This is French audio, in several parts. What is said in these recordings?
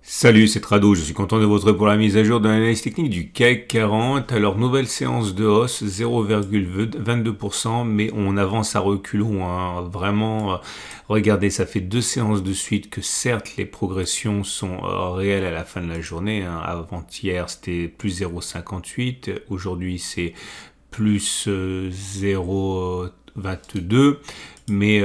Salut, c'est Trado, je suis content de vous retrouver pour la mise à jour de l'analyse technique du CAC 40. Alors, nouvelle séance de hausse, 0,22%, mais on avance à reculons, hein. Vraiment, regardez, ça fait 2 séances de suite que certes, les progressions sont réelles à la fin de la journée, hein. Avant-hier, c'était plus 0,58, aujourd'hui, c'est plus 0,22. Mais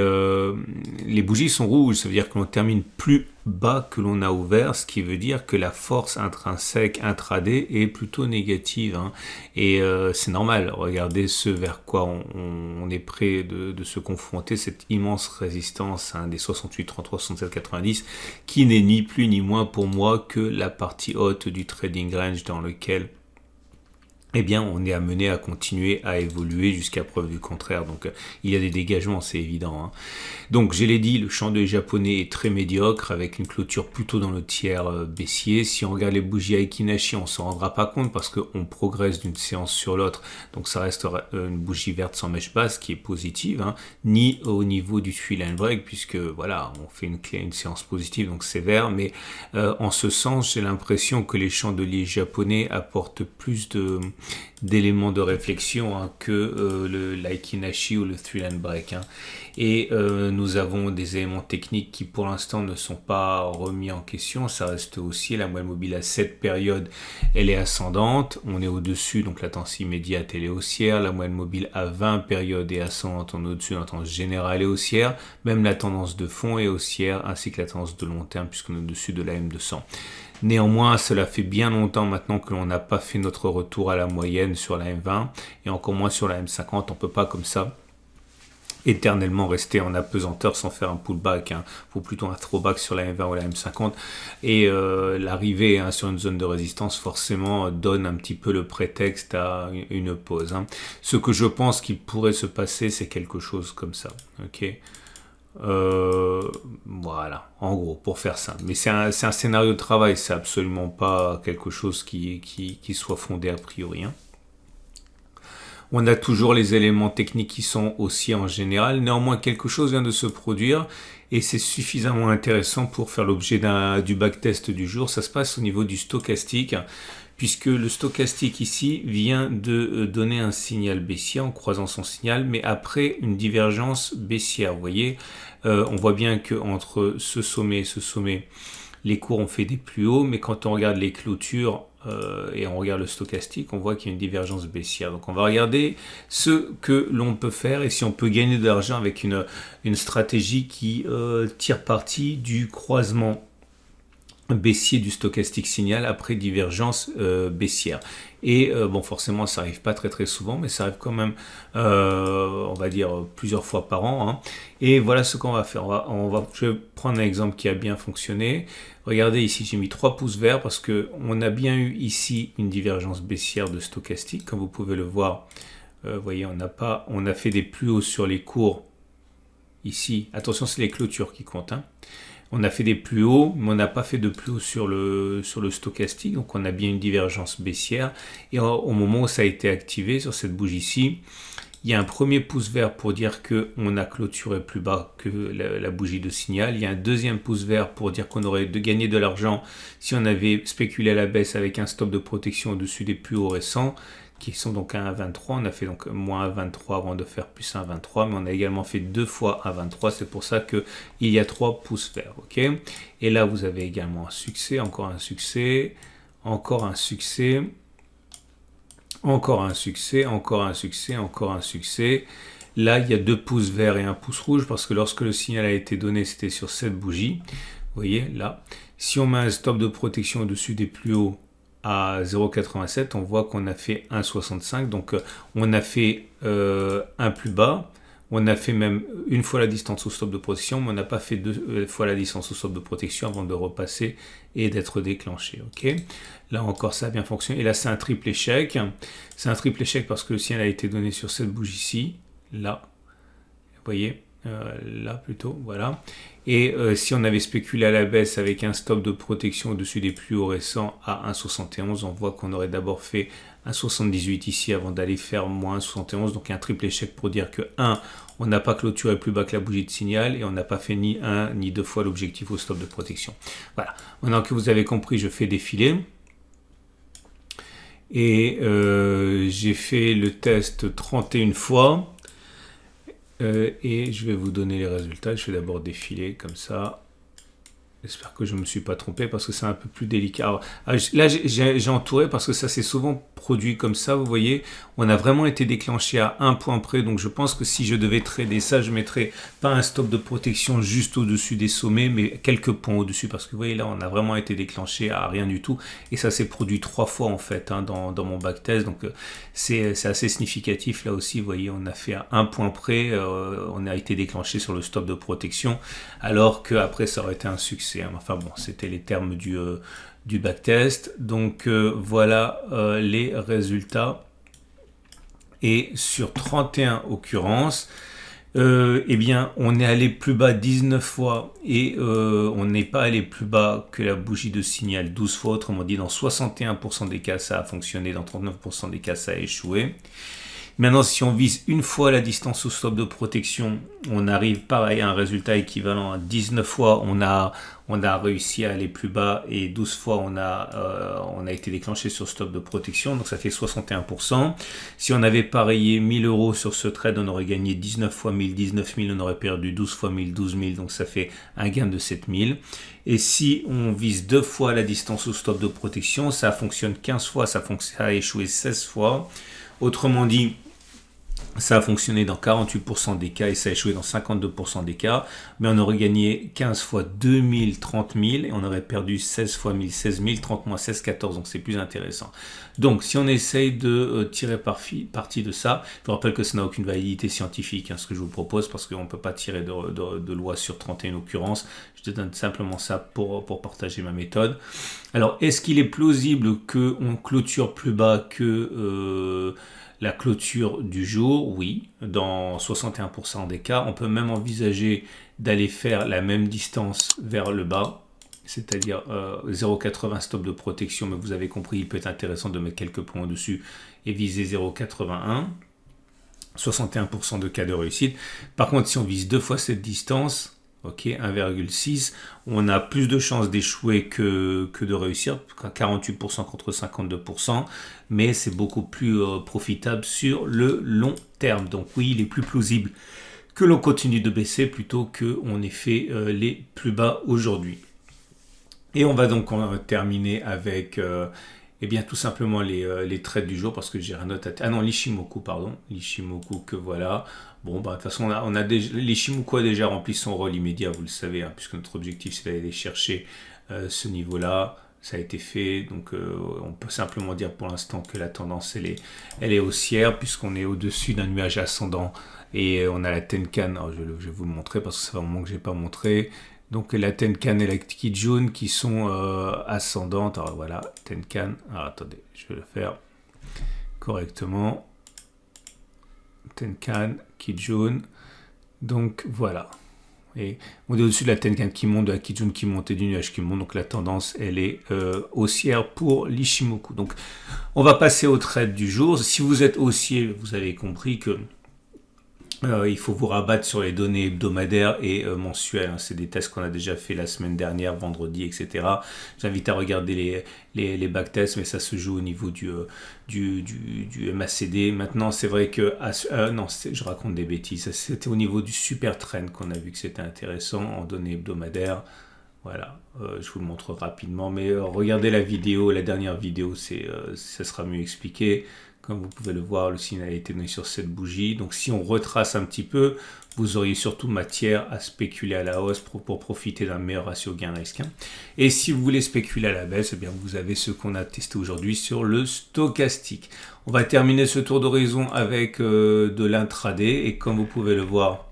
les bougies sont rouges, ça veut dire que l'on termine plus bas que l'on a ouvert, ce qui veut dire que la force intrinsèque intraday est plutôt négative, hein. Et c'est normal, regardez ce vers quoi on est prêt de se confronter, cette immense résistance, hein, des 68, 33, 67, 90, qui n'est ni plus ni moins pour moi que la partie haute du trading range dans lequel eh bien, on est amené à continuer à évoluer jusqu'à preuve du contraire. Donc, il y a des dégagements, c'est évident, hein. Donc, je l'ai dit, le chandelier japonais est très médiocre avec une clôture plutôt dans le tiers baissier. Si on regarde les bougies Aiki-Nashi, on ne s'en rendra pas compte parce qu'on progresse d'une séance sur l'autre. Donc, ça reste une bougie verte sans mèche basse qui est positive, hein, ni au niveau du three line break puisque, voilà, on fait une séance positive, donc c'est vert. Mais en ce sens, j'ai l'impression que les chandeliers japonais apportent plus d'éléments de réflexion, hein, que l'Aiki-Nashi ou le three line break, hein. Et nous avons des éléments techniques qui pour l'instant ne sont pas remis en question, ça reste haussier, la moyenne mobile à 7 périodes elle est ascendante, on est au-dessus, donc la tendance immédiate elle est haussière, la moyenne mobile à 20 périodes est ascendante, on est au-dessus, la tendance générale est haussière, même la tendance de fond est haussière, ainsi que la tendance de long terme puisqu'on est au-dessus de la M200. Néanmoins, cela fait bien longtemps maintenant que l'on n'a pas fait notre retour à la moyenne sur la M20 et encore moins sur la M50. On ne peut pas comme ça éternellement rester en apesanteur sans faire un pullback, hein. Faut plutôt un throwback sur la M20 ou la M50 et l'arrivée, hein, sur une zone de résistance forcément donne un petit peu le prétexte à une pause, hein. Ce que je pense qu'il pourrait se passer, c'est quelque chose comme ça, ok. Voilà, en gros, pour faire ça. Mais c'est un scénario de travail, c'est absolument pas quelque chose qui soit fondé a priori, hein. On a toujours les éléments techniques qui sont aussi en général. Néanmoins, quelque chose vient de se produire et c'est suffisamment intéressant pour faire l'objet du backtest du jour. Ça se passe au niveau du stochastique, puisque le stochastique ici vient de donner un signal baissier en croisant son signal, mais après une divergence baissière. Vous voyez, on voit bien qu'entre ce sommet et ce sommet, les cours ont fait des plus hauts, mais quand on regarde les clôtures et on regarde le stochastique, on voit qu'il y a une divergence baissière. Donc on va regarder ce que l'on peut faire et si on peut gagner de l'argent avec une stratégie qui tire parti du croisement baissier du stochastique signal après divergence baissière. Et bon, forcément, ça n'arrive pas très très souvent, mais ça arrive quand même, on va dire, plusieurs fois par an, hein. Et voilà ce qu'on va faire. Je vais prendre un exemple qui a bien fonctionné. Regardez ici, j'ai mis 3 pouces verts parce qu'on a bien eu ici une divergence baissière de stochastique. Comme vous pouvez le voir, vous voyez, on a fait des plus hauts sur les cours ici. Attention, c'est les clôtures qui comptent, hein. On a fait des plus hauts, mais on n'a pas fait de plus haut sur le stochastique. Donc on a bien une divergence baissière. Et au moment où ça a été activé sur cette bougie-ci, il y a un premier pouce vert pour dire qu'on a clôturé plus bas que la bougie de signal. Il y a un deuxième pouce vert pour dire qu'on aurait gagné de l'argent si on avait spéculé à la baisse avec un stop de protection au-dessus des plus hauts récents, qui sont donc à 1,23. On a fait donc moins 1,23 avant de faire plus 1,23, mais on a également fait 2 fois 1,23. C'est pour ça qu'il y a 3 pouces verts, ok. Et là, vous avez également un succès, encore un succès, encore un succès, encore un succès, encore un succès, encore un succès. Là, il y a 2 pouces verts et 1 pouce rouge parce que lorsque le signal a été donné, c'était sur cette bougie. Vous voyez, là, si on met un stop de protection au-dessus des plus hauts à 0,87, on voit qu'on a fait 1,65. Donc, on a fait un plus bas. On a fait même une fois la distance au stop de protection, mais on n'a pas fait 2 fois la distance au stop de protection avant de repasser et d'être déclenché. Ok. Là encore, ça a bien fonctionné. Et là, c'est un triple échec. C'est un triple échec parce que le signal a été donné sur cette bougie-ci. Là, vous voyez, là plutôt, voilà. Et si on avait spéculé à la baisse avec un stop de protection au-dessus des plus hauts récents à 1,71, on voit qu'on aurait d'abord fait 1,78 ici avant d'aller faire moins 1,71. Donc un triple échec pour dire que 1, on n'a pas clôturé plus bas que la bougie de signal et on n'a pas fait ni 1 ni 2 fois l'objectif au stop de protection. Voilà, maintenant que vous avez compris, je fais défiler. Et j'ai fait le test 31 fois. Et je vais vous donner les résultats. Je vais d'abord défiler comme ça. J'espère que je ne me suis pas trompé parce que c'est un peu plus délicat. Alors, là, j'ai entouré parce que ça s'est souvent produit comme ça. Vous voyez, on a vraiment été déclenché à un point près. Donc, je pense que si je devais trader ça, je mettrais pas un stop de protection juste au-dessus des sommets, mais quelques points au-dessus. Parce que vous voyez, là, on a vraiment été déclenché à rien du tout. Et ça s'est produit 3 fois en fait dans mon backtest. Donc, c'est assez significatif. Là aussi, vous voyez, on a fait à un point près. On a été déclenché sur le stop de protection. Alors qu'après, ça aurait été un succès. Enfin bon, c'était les termes du backtest. Donc voilà les résultats. Et sur 31 occurrences, eh bien, on est allé plus bas 19 fois et on n'est pas allé plus bas que la bougie de signal 12 fois. Autrement dit, dans 61% des cas, ça a fonctionné. Dans 39% des cas, ça a échoué. Maintenant, si on vise une fois la distance au stop de protection, on arrive pareil à un résultat équivalent à 19 fois. On a réussi à aller plus bas et 12 fois on a été déclenché sur stop de protection. Donc ça fait 61%. Si on avait parié 1000 € sur ce trade, on aurait gagné 19 fois 1000, 19 000, on aurait perdu 12 fois 1000, 12 000. Donc ça fait un gain de 7000. Et si on vise 2 fois la distance au stop de protection, ça fonctionne 15 fois, ça a échoué 16 fois. Autrement dit, ça a fonctionné dans 48% des cas et ça a échoué dans 52% des cas. Mais on aurait gagné 15 fois 2000, 30 000 et on aurait perdu 16 fois 1000, 16 000, 30 moins 16, 14. Donc c'est plus intéressant. Donc si on essaye de tirer parti de ça, je vous rappelle que ça n'a aucune validité scientifique, ce que je vous propose, parce qu'on ne peut pas tirer de loi sur 31 occurrences. Je te donne simplement ça pour partager ma méthode. Alors, est-ce qu'il est plausible qu'on clôture plus bas que la clôture du jour? Oui, dans 61% des cas. On peut même envisager d'aller faire la même distance vers le bas, c'est-à-dire 0,80 stop de protection, mais vous avez compris, il peut être intéressant de mettre quelques points au-dessus et viser 0,81. 61% de cas de réussite. Par contre, si on vise 2 fois cette distance, ok, 1,6, on a plus de chances d'échouer que de réussir, 48% contre 52%, mais c'est beaucoup plus profitable sur le long terme. Donc oui, il est plus plausible que l'on continue de baisser plutôt qu'on ait fait les plus bas aujourd'hui. Et on va donc terminer avec eh bien, tout simplement les trades du jour, parce que j'ai un autre à... Ah non, l'Ishimoku, pardon. L'Ishimoku que voilà. Bon, bah, de toute façon, l'Ishimoku a déjà rempli son rôle immédiat, vous le savez, puisque notre objectif, c'est d'aller chercher ce niveau-là. Ça a été fait, donc on peut simplement dire pour l'instant que la tendance, elle est haussière, puisqu'on est au-dessus d'un nuage ascendant. Et on a la Tenkan, alors, je vais vous le montrer, parce que ça fait un moment que je n'ai pas montré. Donc la Tenkan et la Kijun qui sont ascendantes. Alors voilà, Tenkan. Alors attendez, je vais le faire correctement. Tenkan, Kijun. Donc voilà. Et on est au-dessus de la Tenkan qui monte, de la Kijun qui monte et du nuage qui monte. Donc la tendance, elle est haussière pour l'Ishimoku. Donc on va passer au trade du jour. Si vous êtes haussier, vous avez compris que il faut vous rabattre sur les données hebdomadaires et mensuelles. C'est des tests qu'on a déjà fait la semaine dernière, vendredi, etc. J'invite à regarder les backtests, mais ça se joue au niveau du MACD. Maintenant, c'est vrai que... non, je raconte des bêtises. C'était au niveau du super trend qu'on a vu que c'était intéressant en données hebdomadaires. Voilà, je vous le montre rapidement. Mais regardez la vidéo, la dernière vidéo, ça sera mieux expliqué. Comme vous pouvez le voir, le signal a été donné sur cette bougie. Donc si on retrace un petit peu, vous auriez surtout matière à spéculer à la hausse pour profiter d'un meilleur ratio gain-risque. Et si vous voulez spéculer à la baisse, eh bien vous avez ce qu'on a testé aujourd'hui sur le stochastique. On va terminer ce tour d'horizon avec de l'intraday. Et comme vous pouvez le voir,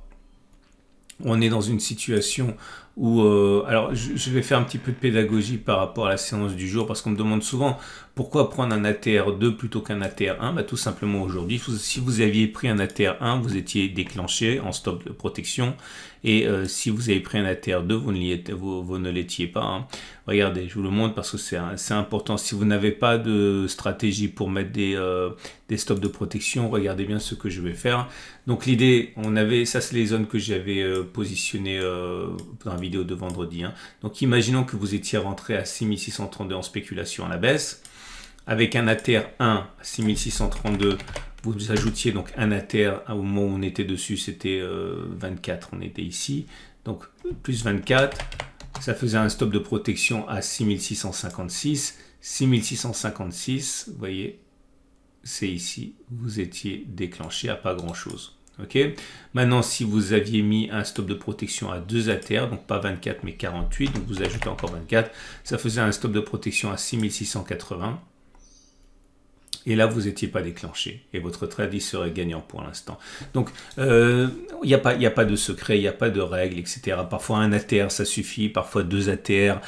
on est dans une situation où, alors je vais faire un petit peu de pédagogie par rapport à la séance du jour, parce qu'on me demande souvent pourquoi prendre un ATR2 plutôt qu'un ATR1. Bah, tout simplement aujourd'hui, si vous aviez pris un ATR1, vous étiez déclenché en stop de protection, et si vous avez pris un ATR2, vous ne l'étiez pas, hein. Regardez, je vous le montre parce que c'est important. Si vous n'avez pas de stratégie pour mettre des stops de protection, regardez bien ce que je vais faire. Donc l'idée, ça c'est les zones que j'avais positionnées dans la vidéo de vendredi, hein. Donc imaginons que vous étiez rentré à 6632 en spéculation à la baisse. Avec un ATR 1 à 6632, vous ajoutiez donc un ATR au moment où on était dessus, c'était 24, on était ici. Donc plus 24, ça faisait un stop de protection à 6656. 6656, vous voyez, c'est ici, vous étiez déclenché à pas grand chose. Ok. Maintenant, si vous aviez mis un stop de protection à 2 ATR, donc pas 24 mais 48, donc vous ajoutez encore 24, ça faisait un stop de protection à 6680. Et là, vous n'étiez pas déclenché. Et votre trade, il serait gagnant pour l'instant. Donc, il n'y a pas de secret, il n'y a pas de règles, etc. Parfois, un ATR, ça suffit. Parfois, 2 ATR,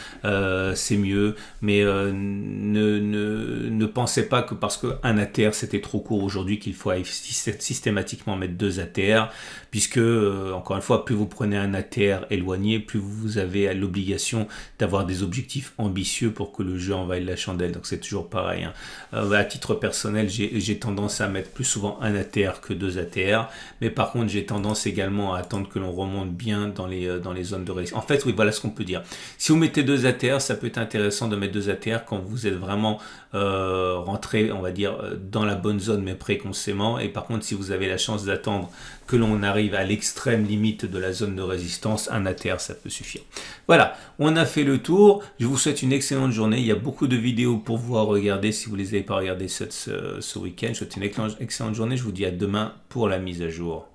c'est mieux. Mais ne pensez pas que parce qu'un ATR, c'était trop court aujourd'hui, qu'il faut systématiquement mettre 2 ATR. Puisque, encore une fois, plus vous prenez un ATR éloigné, plus vous avez l'obligation d'avoir des objectifs ambitieux pour que le jeu envahisse la chandelle. Donc, c'est toujours pareil, hein. À titre personnel, j'ai tendance à mettre plus souvent un ATR que 2 ATR, mais par contre j'ai tendance également à attendre que l'on remonte bien dans les zones de résistance. En fait, oui, voilà ce qu'on peut dire. Si vous mettez 2 ATR, ça peut être intéressant de mettre 2 ATR quand vous êtes vraiment rentré, on va dire, dans la bonne zone, mais précocement. Et par contre, si vous avez la chance d'attendre que l'on arrive à l'extrême limite de la zone de résistance, un ATR, ça peut suffire. Voilà, on a fait le tour. Je vous souhaite une excellente journée. Il y a beaucoup de vidéos pour vous à regarder si vous ne les avez pas regardées ce week-end. Je vous souhaite une excellente journée. Je vous dis à demain pour la mise à jour.